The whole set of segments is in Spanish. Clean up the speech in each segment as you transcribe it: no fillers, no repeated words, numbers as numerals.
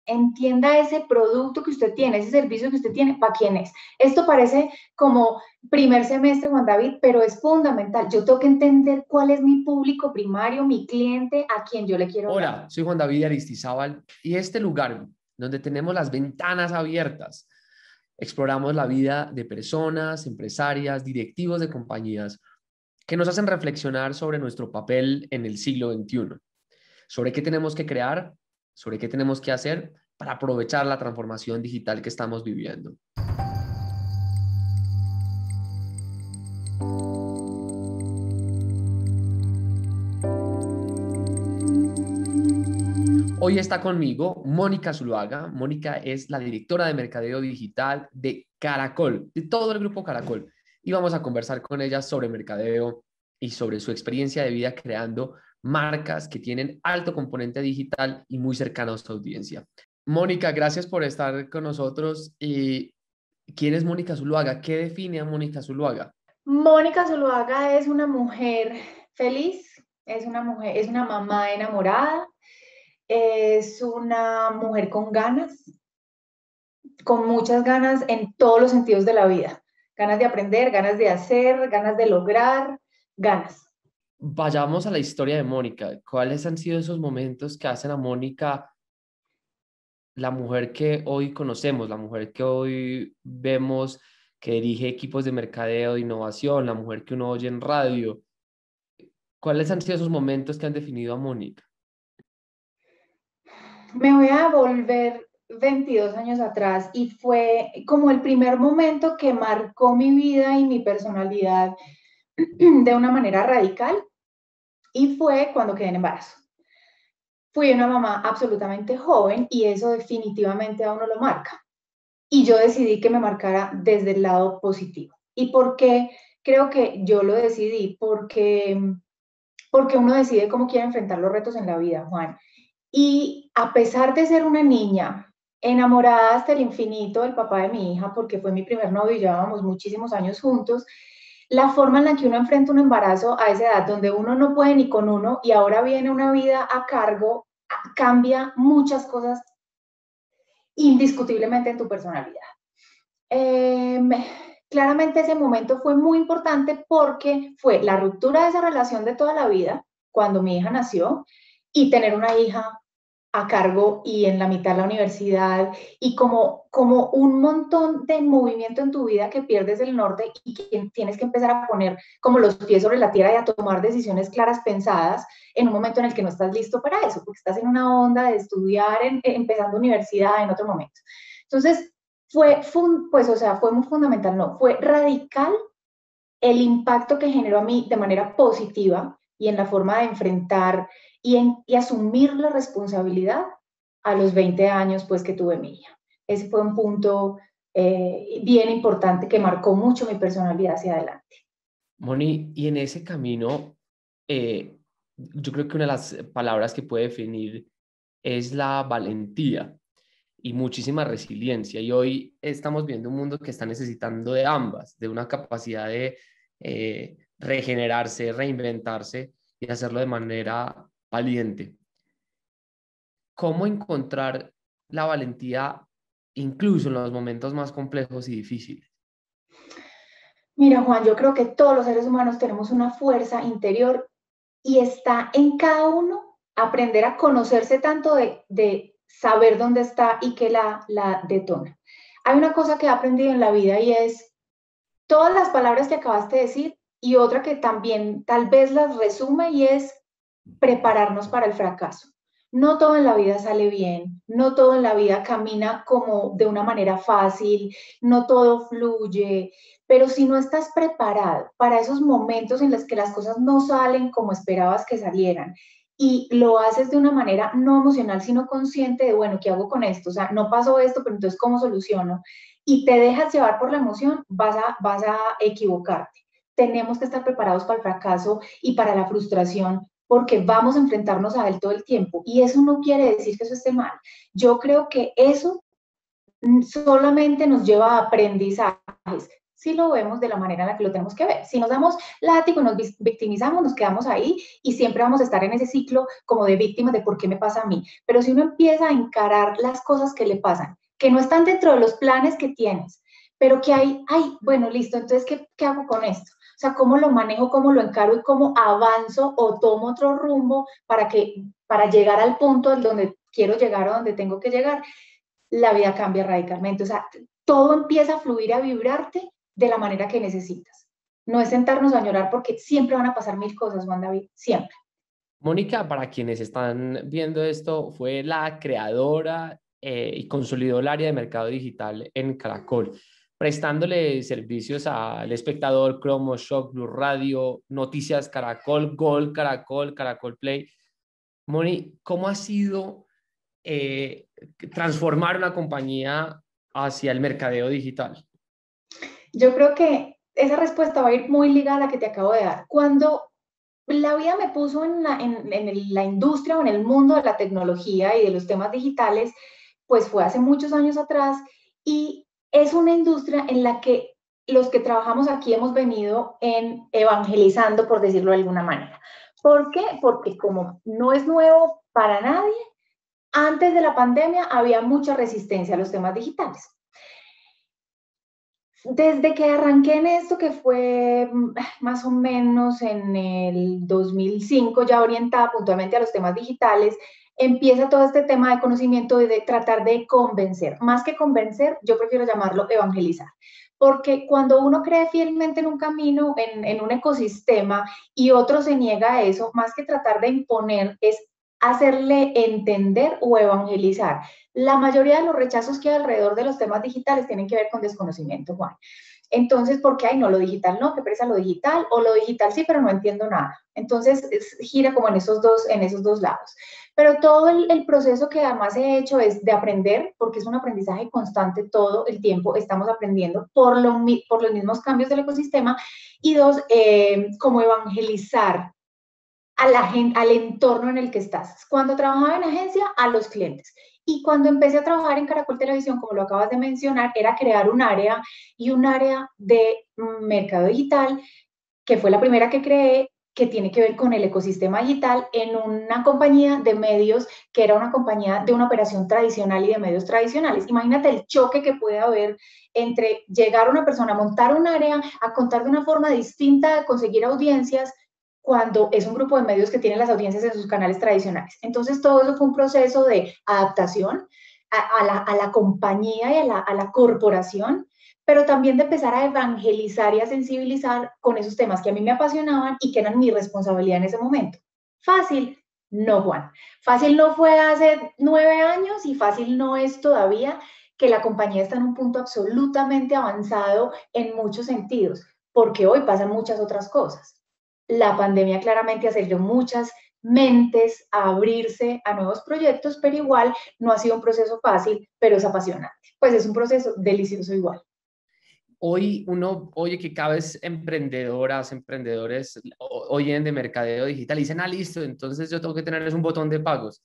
entienda ese producto que usted tiene, ese servicio que usted tiene, ¿para quién es? Esto parece como primer semestre, Juan David, pero es fundamental. Yo tengo que entender cuál es mi público primario, mi cliente, a quien yo le quiero hablar. Hola, soy Juan David Aristizábal y este lugar donde tenemos las ventanas abiertas, exploramos la vida de personas, empresarias, directivos de compañías que nos hacen reflexionar sobre nuestro papel en el siglo XXI, sobre qué tenemos que crear, sobre qué tenemos que hacer para aprovechar la transformación digital que estamos viviendo. Hoy está conmigo Mónica Zuluaga. Mónica es la directora de Mercadeo Digital de Caracol, de todo el grupo Caracol. Y vamos a conversar con ella sobre mercadeo y sobre su experiencia de vida creando marcas que tienen alto componente digital y muy cercanos a su audiencia. Mónica, gracias por estar con nosotros. ¿Y quién es Mónica Zuluaga? ¿Qué define a Mónica Zuluaga? Mónica Zuluaga es una mujer feliz, es una mamá enamorada, es una mujer con ganas, con muchas ganas en todos los sentidos de la vida. Ganas de aprender, ganas de hacer, ganas de lograr, ganas. Vayamos a la historia de Mónica. ¿Cuáles han sido esos momentos que hacen a Mónica la mujer que hoy conocemos, la mujer que hoy vemos que dirige equipos de mercadeo, de innovación, la mujer que uno oye en radio? ¿Cuáles han sido esos momentos que han definido a Mónica? Me voy a volver 22 años atrás y fue como el primer momento que marcó mi vida y mi personalidad de una manera radical y fue cuando quedé en embarazo. Fui una mamá absolutamente joven y eso definitivamente a uno lo marca. Y yo decidí que me marcara desde el lado positivo. ¿Y por qué creo que yo lo decidí? Porque uno decide cómo quiere enfrentar los retos en la vida, Juan. Y a pesar de ser una niña enamorada hasta el infinito del papá de mi hija, porque fue mi primer novio y llevábamos muchísimos años juntos, la forma en la que uno enfrenta un embarazo a esa edad, donde uno no puede ni con uno y ahora viene una vida a cargo, cambia muchas cosas indiscutiblemente en tu personalidad. Eh, Claramente ese momento fue muy importante porque fue la ruptura de esa relación de toda la vida, cuando mi hija nació, y tener una hija a cargo y en la mitad de la universidad y como un montón de movimiento en tu vida que pierdes el norte y que tienes que empezar a poner como los pies sobre la tierra y a tomar decisiones claras pensadas en un momento en el que no estás listo para eso, porque estás en una onda de estudiar, empezando universidad en otro momento. Entonces, pues, o sea, fue muy fundamental, no, fue radical el impacto que generó a mí de manera positiva y en la forma de enfrentar y asumir la responsabilidad a los 20 años pues que tuve mi hija. Ese fue un punto bien importante que marcó mucho mi personalidad hacia adelante. Moni, y en ese camino, yo creo que una de las palabras que puede definir es la valentía y muchísima resiliencia. Y hoy estamos viendo un mundo que está necesitando de ambas, de una capacidad de regenerarse, reinventarse y hacerlo de manera valiente. ¿Cómo encontrar la valentía incluso en los momentos más complejos y difíciles? Mira, Juan, yo creo que todos los seres humanos tenemos una fuerza interior y está en cada uno aprender a conocerse tanto de saber dónde está y que la detona. Hay una cosa que he aprendido en la vida y es todas las palabras que acabaste de decir y otra que también tal vez las resume y es prepararnos para el fracaso. No todo en la vida sale bien, no todo en la vida camina como de una manera fácil, no todo fluye, pero si no estás preparado para esos momentos en los que las cosas no salen como esperabas que salieran y lo haces de una manera no emocional, sino consciente de, bueno, ¿qué hago con esto? O sea, no pasó esto, pero entonces, ¿cómo soluciono? Y te dejas llevar por la emoción, vas a equivocarte. Tenemos que estar preparados para el fracaso y para la frustración porque vamos a enfrentarnos a él todo el tiempo. Y eso no quiere decir que eso esté mal. Yo creo que eso solamente nos lleva a aprendizajes. si lo vemos de la manera en la que lo tenemos que ver. Si nos damos látigo, nos victimizamos, nos quedamos ahí y siempre vamos a estar en ese ciclo como de víctimas de por qué me pasa a mí. Pero si uno empieza a encarar las cosas que le pasan, que no están dentro de los planes que tienes, pero que hay, ay, bueno, listo, entonces, ¿qué hago con esto? O sea, ¿cómo lo manejo, cómo lo encaro y cómo avanzo o tomo otro rumbo para llegar al punto donde quiero llegar o donde tengo que llegar? La vida cambia radicalmente. O sea, todo empieza a fluir, a vibrarte de la manera que necesitas. No es sentarnos a llorar porque siempre van a pasar mil cosas, Juan David, siempre. Mónica, para quienes están viendo esto, fue la creadora y consolidó el área de mercado digital en Caracol, prestándole servicios al espectador, Cromo, Shock, Blue Radio, Noticias Caracol, Gol, Caracol, Caracol Play. Moni, ¿cómo ha sido transformar una compañía hacia el mercadeo digital? Yo creo que esa respuesta va a ir muy ligada a la que te acabo de dar. Cuando la vida me puso en la industria o en el mundo de la tecnología y de los temas digitales, pues fue hace muchos años atrás y es una industria en la que los que trabajamos aquí hemos venido evangelizando, por decirlo de alguna manera. ¿Por qué? Porque como no es nuevo para nadie, antes de la pandemia había mucha resistencia a los temas digitales. Desde que arranqué en esto, que fue más o menos en el 2005, ya orientada puntualmente a los temas digitales, empieza todo este tema de conocimiento y de tratar de convencer. Más que convencer, yo prefiero llamarlo evangelizar. Porque cuando uno cree fielmente en un camino, en un ecosistema, y otro se niega a eso, más que tratar de imponer, es hacerle entender o evangelizar. La mayoría de los rechazos que hay alrededor de los temas digitales tienen que ver con desconocimiento, Juan. Entonces, ¿por qué hay no lo digital? No, qué presa lo digital, o lo digital sí, pero no entiendo nada. Entonces, gira como en esos dos lados. Pero todo el proceso que además he hecho es de aprender, porque es un aprendizaje constante todo el tiempo, estamos aprendiendo por los mismos cambios del ecosistema, y dos, como evangelizar a la gente, al entorno en el que estás. Cuando trabajaba en agencia, a los clientes. Y cuando empecé a trabajar en Caracol Televisión, como lo acabas de mencionar, era crear un área de mercado digital, que fue la primera que creé, que tiene que ver con el ecosistema digital en una compañía de medios que era una compañía de una operación tradicional y de medios tradicionales. Imagínate el choque que puede haber entre llegar a una persona a montar un área, a contar de una forma distinta, de conseguir audiencias, cuando es un grupo de medios que tienen las audiencias en sus canales tradicionales. Entonces, todo eso fue un proceso de adaptación a la compañía y a la corporación, pero también de empezar a evangelizar y a sensibilizar con esos temas que a mí me apasionaban y que eran mi responsabilidad en ese momento. Fácil, no, Juan. Fácil no fue hace 9 años y fácil no es todavía, que la compañía está en un punto absolutamente avanzado en muchos sentidos, porque hoy pasan muchas otras cosas. La pandemia claramente aceleró muchas mentes a abrirse a nuevos proyectos, pero igual no ha sido un proceso fácil, pero es apasionante. Pues es un proceso delicioso igual. Hoy uno oye que cada vez emprendedoras, emprendedores oyen de mercadeo digital y dicen, ah, listo, entonces yo tengo que tener un botón de pagos.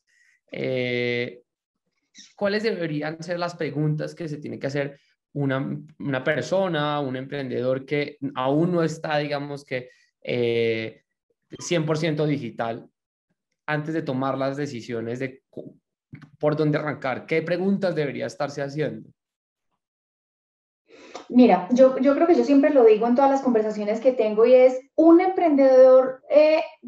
¿Cuáles deberían ser las preguntas que se tiene que hacer una persona, un emprendedor que aún no está, digamos que, 100% digital, antes de tomar las decisiones de por dónde arrancar? ¿Qué preguntas debería estarse haciendo? Mira, yo creo que yo siempre lo digo en todas las conversaciones que tengo, y es un emprendedor,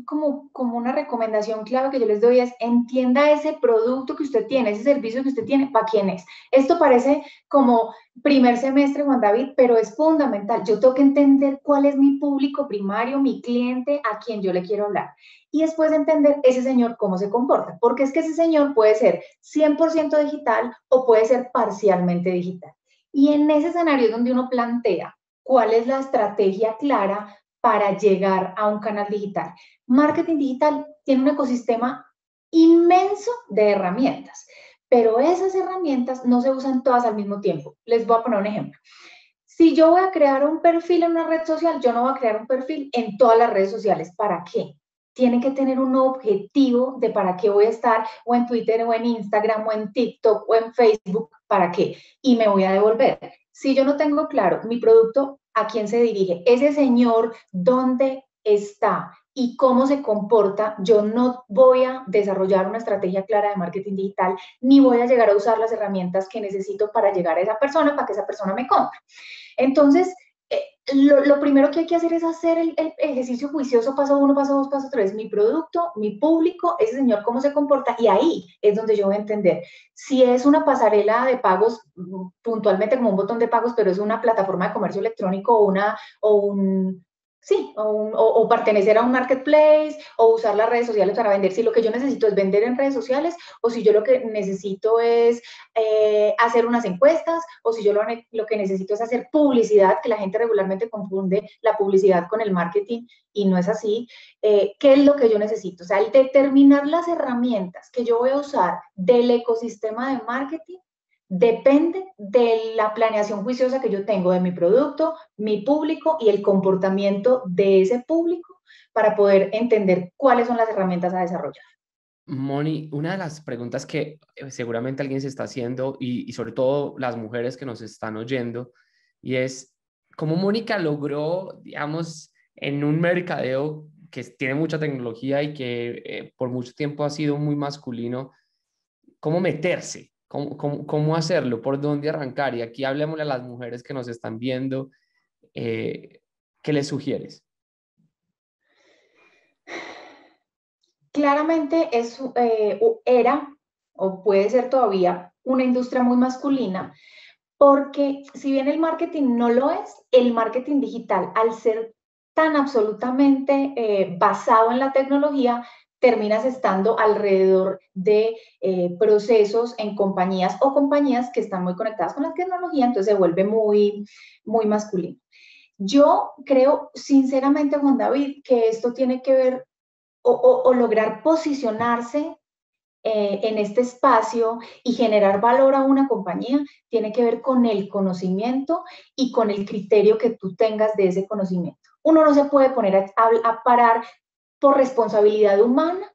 como una recomendación clave que yo les doy es: entienda ese producto que usted tiene, ese servicio que usted tiene, ¿para quién es? Esto parece como primer semestre, Juan David, pero es fundamental. Yo tengo que entender cuál es mi público primario, mi cliente, a quien yo le quiero hablar. Y después entender ese señor cómo se comporta, porque es que ese señor puede ser 100% digital o puede ser parcialmente digital. Y en ese escenario es donde uno plantea cuál es la estrategia clara para llegar a un canal digital. Marketing digital tiene un ecosistema inmenso de herramientas, pero esas herramientas no se usan todas al mismo tiempo. Les voy a poner un ejemplo. Si yo voy a crear un perfil en una red social, yo no voy a crear un perfil en todas las redes sociales. ¿Para qué? Tiene que tener un objetivo de para qué voy a estar, o en Twitter, o en Instagram, o en TikTok, o en Facebook, ¿para qué? Y me voy a devolver. Si yo no tengo claro mi producto a quién se dirige. Ese señor, ¿dónde está? Y cómo se comporta, yo no voy a desarrollar una estrategia clara de marketing digital, ni voy a llegar a usar las herramientas que necesito para llegar a esa persona, para que esa persona me compre. Entonces, lo primero que hay que hacer es hacer el ejercicio juicioso, paso 1, paso 2, paso 3, mi producto, mi público, ese señor cómo se comporta, y ahí es donde yo voy a entender si es una pasarela de pagos, puntualmente como un botón de pagos, pero es una plataforma de comercio electrónico sí, o pertenecer a un marketplace, o usar las redes sociales para vender. Si lo que yo necesito es vender en redes sociales, o si yo lo que necesito es hacer unas encuestas, o si yo lo que necesito es hacer publicidad, que la gente regularmente confunde la publicidad con el marketing, y no es así. ¿Qué es lo que yo necesito? O sea, el determinar las herramientas que yo voy a usar del ecosistema de marketing depende de la planeación juiciosa que yo tengo de mi producto, mi público y el comportamiento de ese público para poder entender cuáles son las herramientas a desarrollar. Moni, una de las preguntas que seguramente alguien se está haciendo y sobre todo las mujeres que nos están oyendo, y es cómo Mónica logró, digamos, en un mercadeo que tiene mucha tecnología y que por mucho tiempo ha sido muy masculino, cómo meterse, cómo hacerlo, por dónde arrancar. Y aquí hablemosle a las mujeres que nos están viendo, ¿qué les sugieres? Claramente era o puede ser todavía una industria muy masculina, porque si bien el marketing no lo es, el marketing digital, al ser tan absolutamente basado en la tecnología, terminas estando alrededor de procesos en compañías o compañías que están muy conectadas con la tecnología, entonces se vuelve muy masculino. Yo creo sinceramente, Juan David, que esto tiene que ver o lograr posicionarse en este espacio y generar valor a una compañía tiene que ver con el conocimiento y con el criterio que tú tengas de ese conocimiento. Uno no se puede poner a parar por responsabilidad humana,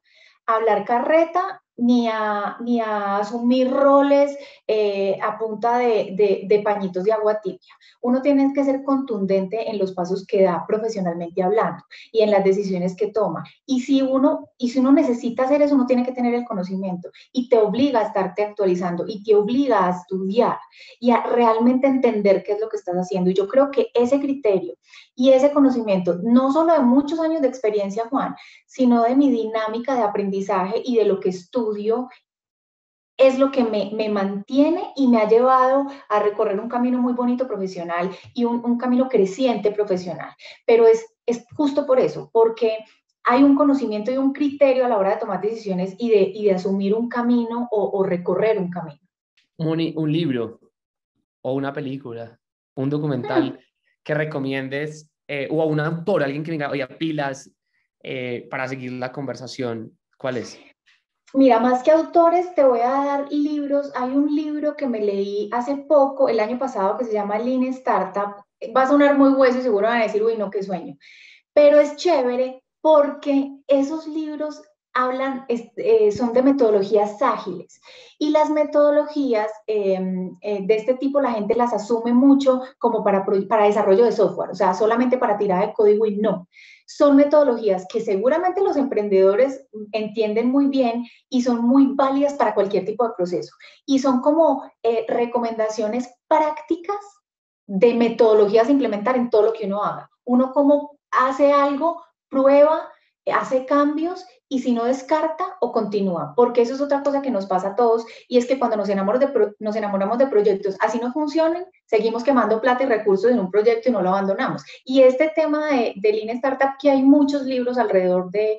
a hablar carreta, ni a asumir roles a punta de pañitos de agua tibia. Uno tiene que ser contundente en los pasos que da profesionalmente hablando y en las decisiones que toma. Y si uno necesita hacer eso, uno tiene que tener el conocimiento y te obliga a estarte actualizando y te obliga a estudiar y a realmente entender qué es lo que estás haciendo. Y yo creo que ese criterio y ese conocimiento, no solo de muchos años de experiencia, Juan, sino de mi dinámica de aprendizaje y de lo que estudio, es lo que me mantiene y me ha llevado a recorrer un camino muy bonito profesional y un camino creciente profesional. Pero es justo por eso, porque hay un conocimiento y un criterio a la hora de tomar decisiones y de asumir un camino o recorrer un camino. Un libro o una película, un documental que recomiendes, o a un autor, alguien que venga, oye, pilas para seguir la conversación, ¿cuál es? Mira, más que autores, te voy a dar libros. Hay un libro que me leí hace poco, el año pasado, que se llama Lean Startup. Va a sonar muy hueso y seguro van a decir, uy, no, qué sueño. Pero es chévere porque esos libros son de metodologías ágiles. Y las metodologías de este tipo la gente las asume mucho como para desarrollo de software, o sea, solamente para tirar de código, y no. Son metodologías que seguramente los emprendedores entienden muy bien y son muy válidas para cualquier tipo de proceso. Y son como recomendaciones prácticas de metodologías a implementar en todo lo que uno haga. Uno como hace algo, prueba, hace cambios, y si no, descarta o continúa, porque eso es otra cosa que nos pasa a todos, y es que cuando nos enamoramos de proyectos, así no funcionen, seguimos quemando plata y recursos en un proyecto y no lo abandonamos. Y este tema de Lean Startup, que hay muchos libros alrededor de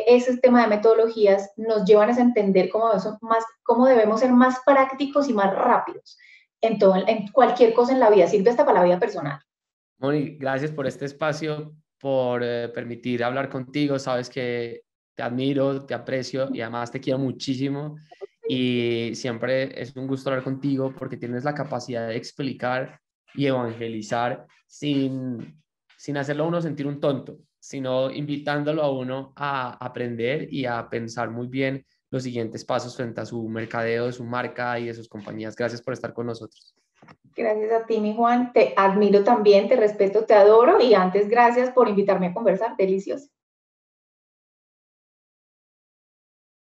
ese tema de metodologías, nos llevan a entender cómo debemos ser más prácticos y más rápidos en cualquier cosa en la vida, sirve hasta para la vida personal. Moni, gracias por este espacio, por permitir hablar contigo. Sabes que te admiro, te aprecio y además te quiero muchísimo. Y siempre es un gusto hablar contigo porque tienes la capacidad de explicar y evangelizar sin hacerlo a uno sentir un tonto, sino invitándolo a uno a aprender y a pensar muy bien los siguientes pasos frente a su mercadeo, de su marca y de sus compañías. Gracias por estar con nosotros. Gracias a ti, mi Juan. Te admiro también, te respeto, te adoro y antes gracias por invitarme a conversar. Delicioso.